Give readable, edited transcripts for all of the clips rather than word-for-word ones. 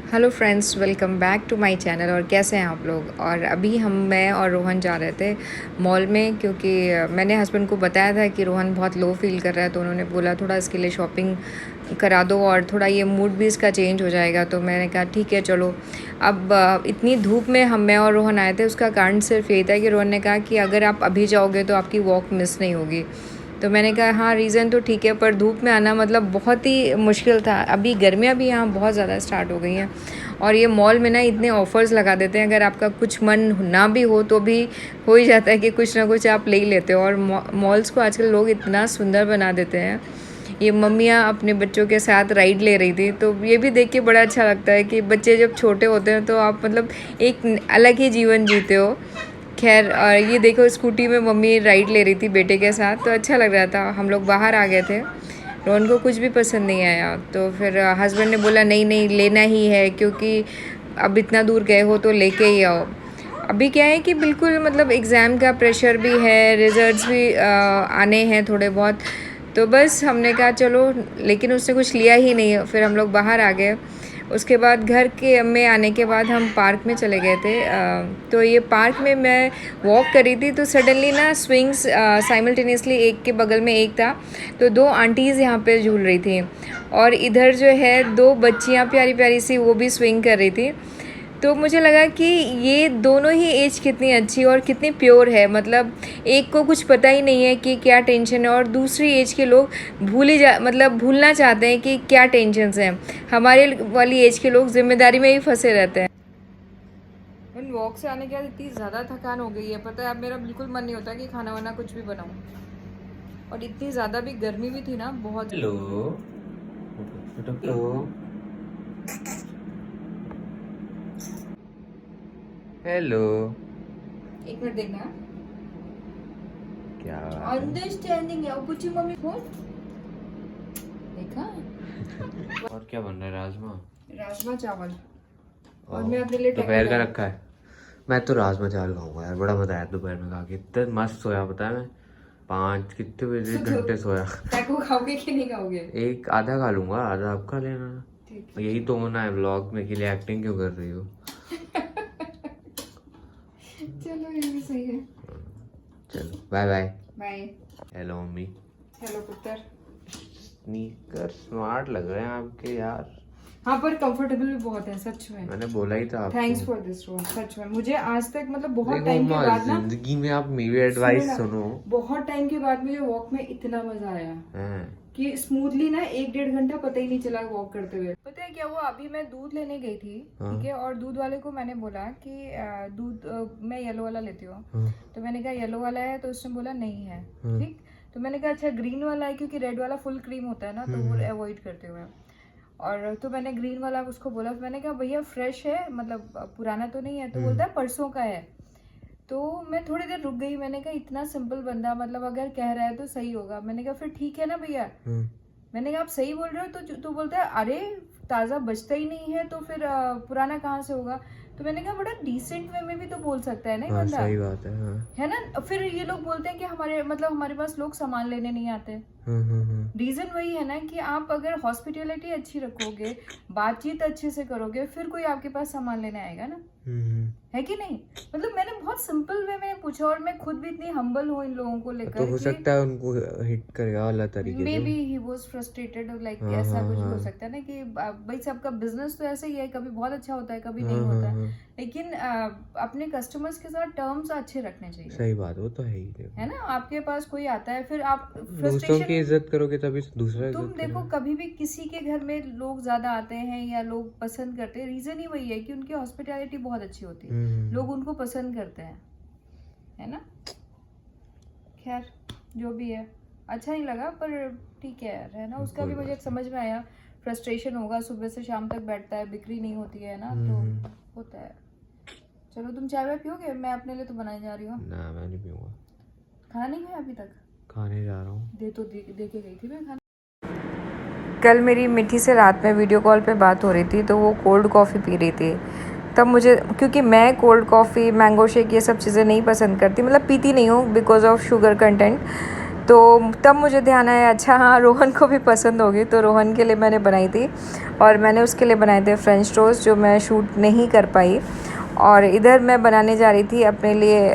Hello friends, welcome back to my channel. और कैसे हैं आप लोग। और अभी मैं और रोहन जा रहे थे मॉल में, क्योंकि मैंने हस्बैंड को बताया था कि रोहन बहुत लो फील कर रहा है, तो उन्होंने बोला थोड़ा इसके लिए शॉपिंग करा दो और थोड़ा ये मूड भी इसका चेंज हो जाएगा। तो मैंने कहा ठीक है चलो। अब इतनी धूप में मैं और रोहन आए थे, उसका कारण सिर्फ यही था कि रोहन ने कहा कि अगर आप अभी जाओगे तो आपकी वॉक मिस नहीं होगी। तो मैंने कहा हाँ, रीज़न तो ठीक है, पर धूप में आना मतलब बहुत ही मुश्किल था। अभी गर्मियाँ भी यहाँ बहुत ज़्यादा स्टार्ट हो गई हैं और ये मॉल में ना इतने ऑफ़र्स लगा देते हैं, अगर आपका कुछ मन ना भी हो तो भी हो ही जाता है कि कुछ ना कुछ आप ले ही लेते हो। और मॉल्स को आजकल लोग इतना सुंदर बना देते हैं। ये मम्मियाँ अपने बच्चों के साथ राइड ले रही थी, तो ये भी देख के बड़ा अच्छा लगता है कि बच्चे जब छोटे होते हैं तो आप मतलब एक अलग ही जीवन जीते हो। खैर, और ये देखो स्कूटी में मम्मी राइड ले रही थी बेटे के साथ, तो अच्छा लग रहा था। हम लोग बाहर आ गए थे, रोहन को कुछ भी पसंद नहीं आया, तो फिर हस्बैंड ने बोला नहीं नहीं लेना ही है, क्योंकि अब इतना दूर गए हो तो लेके ही आओ। अभी क्या है कि बिल्कुल मतलब एग्ज़ाम का प्रेशर भी है, रिजल्ट्स भी आने हैं थोड़े बहुत, तो बस हमने कहा चलो, लेकिन उसने कुछ लिया ही नहीं। फिर हम लोग बाहर आ गए। उसके बाद घर के में आने के बाद हम पार्क में चले गए थे। तो ये पार्क में मैं वॉक कर रही थी, तो सडनली ना स्विंग्स साइमल्टेनियसली एक के बगल में एक था, तो दो आंटीज़ यहाँ पे झूल रही थी और इधर जो है दो बच्चियाँ प्यारी प्यारी सी वो भी स्विंग कर रही थी। तो मुझे लगा कि ये दोनों ही एज कितनी अच्छी और कितनी प्योर है। मतलब एक को कुछ पता ही नहीं है कि क्या टेंशन है, और दूसरी एज के लोग भूलना चाहते हैं कि क्या टेंशन्स हैं। हमारे वाली एज के लोग जिम्मेदारी में ही फंसे रहते हैं। उन वॉक से आने के बाद इतनी ज़्यादा थकान हो गई है, पता है अब मेरा बिल्कुल मन नहीं होता कि खाना वाना कुछ भी बनाऊँ। और इतनी ज़्यादा भी गर्मी भी थी ना, बहुत। Hello hello. एक मिनट देखना। क्या अंडरस्टैंडिंग है पूछी मम्मी फोन देखा। और क्या बन रहा है? राजमा राजमा चावल। और मैं अपने लिए दोपहर का रखा है। मैं तो राजमा चावल खाऊंगा यार, बड़ा मजा आया दोपहर में खा के। इतना मस्त सोया, पता है मैं 5 कितने बजे घंटे सोया। टैको खाओगे कि नहीं खाओगे? एक आधा खा लूंगा, आधा आप खा लेना। यही तो होना है ब्लॉग में, के लिए एक्टिंग क्यों कर रही हो? चलो ये भी सही है। चलो bye bye. Bye. Hello mummy. Hello पुत्र। स्नीकर स्मार्ट लग रहे हैं आपके यार। हाँ, पर कंफर्टेबल भी बहुत है सच में। मैंने बोला ही था आपको। Thanks for this role. सच में मुझे आज तक मतलब बहुत टाइम के बाद ना, जिंदगी में आप मेरी एडवाइस सुनो। बहुत टाइम के बाद मुझे वॉक में इतना मजा आया कि स्मूथली ना 1-1.5 घंटा पता ही नहीं चला वॉक करते हुए। पता है क्या हुआ, अभी मैं दूध लेने गई थी, ठीक है, और दूध वाले को मैंने बोला कि दूध मैं येलो वाला लेती हूँ। तो मैंने कहा येलो वाला है, तो उसने बोला नहीं है। ठीक, तो मैंने कहा अच्छा ग्रीन वाला है, क्योंकि रेड वाला फुल क्रीम होता है ना, तो वो अवॉइड करते हुए। और तो मैंने ग्रीन वाला उसको बोला। मैंने कहा भैया फ्रेश है, मतलब पुराना तो नहीं है? तो बोलता है परसों का है। तो मैं थोड़ी देर रुक गई, मैंने कहा इतना सिंपल बंदा, मतलब अगर कह रहा है तो सही होगा। मैंने कहा फिर ठीक है ना भैया। मैंने कहा आप सही बोल रहे हो? तो बोलता है अरे ताज़ा बचता ही नहीं है, तो फिर पुराना कहाँ से होगा? तो मैंने कहा बड़ा डिसेंट वे में भी तो बोल सकता है ना बंदा। सही बात है। है ना। फिर ये लोग बोलते हैं कि हमारे पास लोग सामान लेने नहीं आते। रीजन वही है ना कि आप अगर हॉस्पिटैलिटी अच्छी रखोगे, बातचीत अच्छे से करोगे, फिर कोई आपके पास सामान लेने आएगा ना। है कि नहीं? मतलब मैंने बहुत सिंपल वे में पूछा, और मैं खुद भी इतनी हम्बल हूँ इन लोगों को लेकर। तो हो सकता है उनको हिट करेगा अलग तरीके से। May be he was frustrated, like ऐसा कुछ हो सकता है ना कि भाई सबका बिजनेस तो ऐसे ही है, कभी बहुत अच्छा होता है, कभी नहीं होता है। लेकिन अपने कस्टमर्स के साथ टर्म्स अच्छे रखने चाहिए। सही बात, वो तो है ही। है ना, आपके पास कोई आता है, फिर आप दूसरों की इज्जत करोगे तभी दूसरा तुम देखो कभी भी किसी के घर में लोग ज्यादा आते हैं या लोग पसंद करते हैं, रीजन ही वही है कि उनकी हॉस्पिटैलिटी बहुत अच्छी होती है, लोग उनको पसंद करते हैं। है ना। खैर जो भी है, अच्छा नहीं लगा, पर ठीक है यार, है ना। उसका भी मुझे समझ में आया, फ्रस्ट्रेशन होगा, सुबह से शाम तक बैठता है, बिक्री नहीं होती है ना, तो होता है। चलो तुम चाय वाय पियोगे? मैं अपने लिए तो बनाने जा रही हूँ ना। मैं नहीं पीऊंगा। खाना नहीं खाया अभी तक? खाने जा रहा हूँ। दे के गई थी मैं खाना। कल मेरी मिठी से रात में वीडियो कॉल पे बात हो रही थी, तो वो कोल्ड कॉफ़ी पी रही थी। तब मुझे, क्योंकि मैं कोल्ड कॉफ़ी, मैंगो शेक ये सब चीज़ें नहीं पसंद करती, मतलब पीती नहीं हूँ बिकॉज ऑफ शुगर कंटेंट। तो तब मुझे ध्यान आया, अच्छा हाँ रोहन को भी पसंद होगी, तो रोहन के लिए मैंने बनाई थी। और मैंने उसके लिए बनाए थे फ्रेंच टोस्ट, जो मैं शूट नहीं कर पाई। और इधर मैं बनाने जा रही थी अपने लिए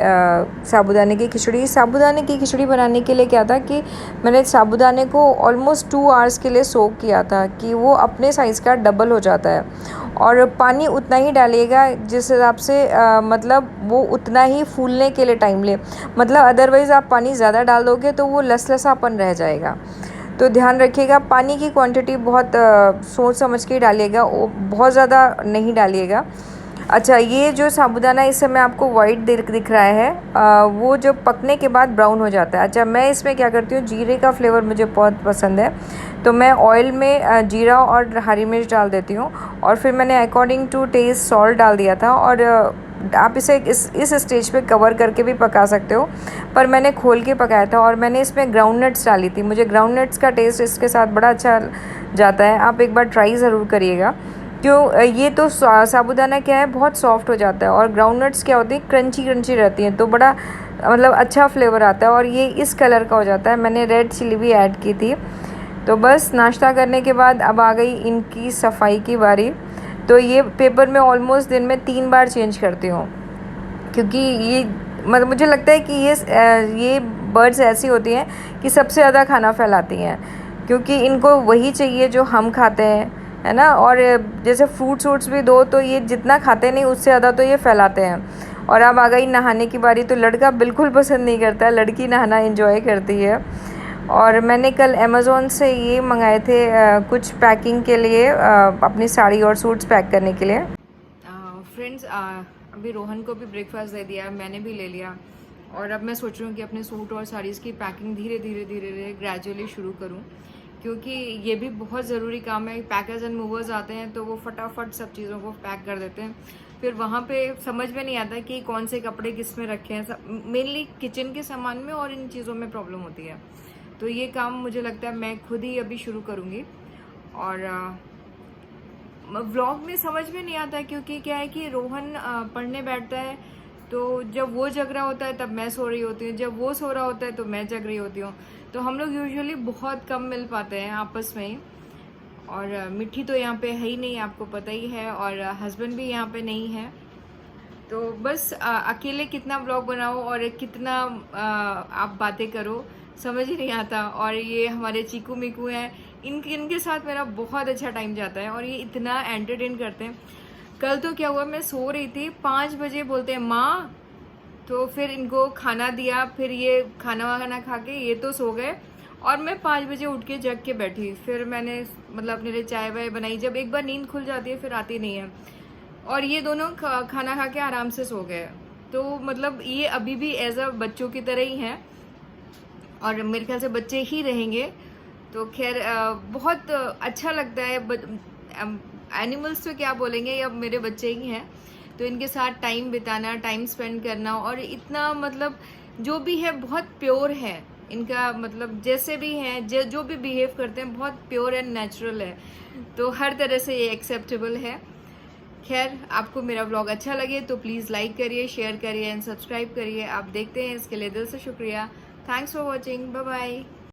साबूदाने की खिचड़ी। साबूदाने की खिचड़ी बनाने के लिए क्या था कि मैंने साबूदाने को ऑलमोस्ट 2 आवर्स के लिए सोक किया था, कि वो अपने साइज़ का डबल हो जाता है। और पानी उतना ही डालिएगा जिस हिसाब से मतलब वो उतना ही फूलने के लिए टाइम ले। मतलब अदरवाइज़ आप पानी ज़्यादा डाल दोगे तो वो लसलसापन रह जाएगा। तो ध्यान रखिएगा, पानी की क्वांटिटी बहुत सोच समझ के ही डालिएगा, बहुत ज़्यादा नहीं डालिएगा। अच्छा, ये जो साबूदाना इस समय आपको वाइट दिख रहा है, वो जब पकने के बाद ब्राउन हो जाता है। अच्छा, मैं इसमें क्या करती हूँ, जीरे का फ्लेवर मुझे बहुत पसंद है, तो मैं ऑयल में जीरा और हरी मिर्च डाल देती हूँ। और फिर मैंने अकॉर्डिंग टू टेस्ट सॉल्ट डाल दिया था। और आप इसे इस स्टेज पे कवर करके भी पका सकते हो, पर मैंने खोल के पकाया था। और मैंने इसमें ग्राउंड नट्स डाली थी, मुझे ग्राउंड नट्स का टेस्ट इसके साथ बड़ा अच्छा जाता है। आप एक बार ट्राई ज़रूर करिएगा। क्यों, ये तो साबूदाना क्या है, बहुत सॉफ्ट हो जाता है, और ग्राउंड नट्स क्या होती है, क्रंची क्रंची रहती हैं, तो बड़ा मतलब अच्छा फ्लेवर आता है। और ये इस कलर का हो जाता है। मैंने रेड चिली भी ऐड की थी। तो बस नाश्ता करने के बाद अब आ गई इनकी सफाई की बारी। तो ये पेपर मैं ऑलमोस्ट दिन में 3 बार चेंज करती हूँ, क्योंकि ये मतलब मुझे लगता है कि ये बर्ड्स ऐसी होती हैं कि सबसे ज़्यादा खाना फैलाती हैं, क्योंकि इनको वही चाहिए जो हम खाते हैं, है ना। और जैसे फ्रूट्स भी दो तो ये जितना खाते नहीं उससे ज़्यादा तो ये फैलाते हैं। और अब आ गई नहाने की बारी। तो लड़का बिल्कुल पसंद नहीं करता है, लड़की नहाना एंजॉय करती है। और मैंने कल अमेज़ोन से ये मंगाए थे कुछ पैकिंग के लिए, अपनी साड़ी और सूट्स पैक करने के लिए। फ्रेंड्स, अभी रोहन को भी ब्रेकफास्ट दे दिया, मैंने भी ले लिया। और अब मैं सोच रही हूँ कि अपने सूट और साड़ीज़ की पैकिंग धीरे धीरे ग्रेजुअली शुरू करूँ, क्योंकि ये भी बहुत ज़रूरी काम है। पैकर्स एंड मूवर्स आते हैं तो वो फटाफट सब चीज़ों को पैक कर देते हैं, फिर वहाँ पे समझ में नहीं आता कि कौन से कपड़े किस में रखे हैं। मेनली किचन के सामान में और इन चीज़ों में प्रॉब्लम होती है। तो ये काम मुझे लगता है मैं खुद ही अभी शुरू करूँगी। और व्लॉग में समझ में नहीं आता, क्योंकि क्या है कि रोहन पढ़ने बैठता है, तो जब वो जग रहा होता है तब मैं सो रही होती हूँ, जब वो सो रहा होता है तो मैं जग रही होती हूँ। तो हम लोग यूजुअली बहुत कम मिल पाते हैं आपस में ही। और मिट्टी तो यहाँ पे है ही नहीं, आपको पता ही है, और हस्बैंड भी यहाँ पे नहीं है। तो बस अकेले कितना व्लॉग बनाओ और कितना आप बातें करो, समझ ही नहीं आता। और ये हमारे चीकू मिकू हैं, इनके साथ मेरा बहुत अच्छा टाइम जाता है, और ये इतना एंटरटेन करते हैं। कल तो क्या हुआ, मैं सो रही थी, 5 बजे बोलते हैं माँ, तो फिर इनको खाना दिया, फिर ये खाना वाना खा के ये तो सो गए, और मैं 5 बजे उठ के जग के बैठी। फिर मैंने मतलब अपने लिए चाय वाय बनाई। जब एक बार नींद खुल जाती है फिर आती नहीं है, और ये दोनों खाना खा के आराम से सो गए। तो मतलब ये अभी भी एज अ बच्चों की तरह ही हैं, और मेरे ख्याल से बच्चे ही रहेंगे। तो खैर बहुत अच्छा लगता है। एनिमल्स तो क्या बोलेंगे, ये अब मेरे बच्चे ही हैं, तो इनके साथ टाइम बिताना, टाइम स्पेंड करना, और इतना मतलब जो भी है बहुत प्योर है इनका, मतलब जैसे भी हैं, जो भी बिहेव करते हैं बहुत प्योर एंड नेचुरल है। तो हर तरह से ये एक्सेप्टेबल है। खैर, आपको मेरा व्लॉग अच्छा लगे तो प्लीज़ लाइक करिए, शेयर करिए एंड सब्सक्राइब करिए। आप देखते हैं इसके लिए दिल से शुक्रिया। Thanks for watching, bye bye.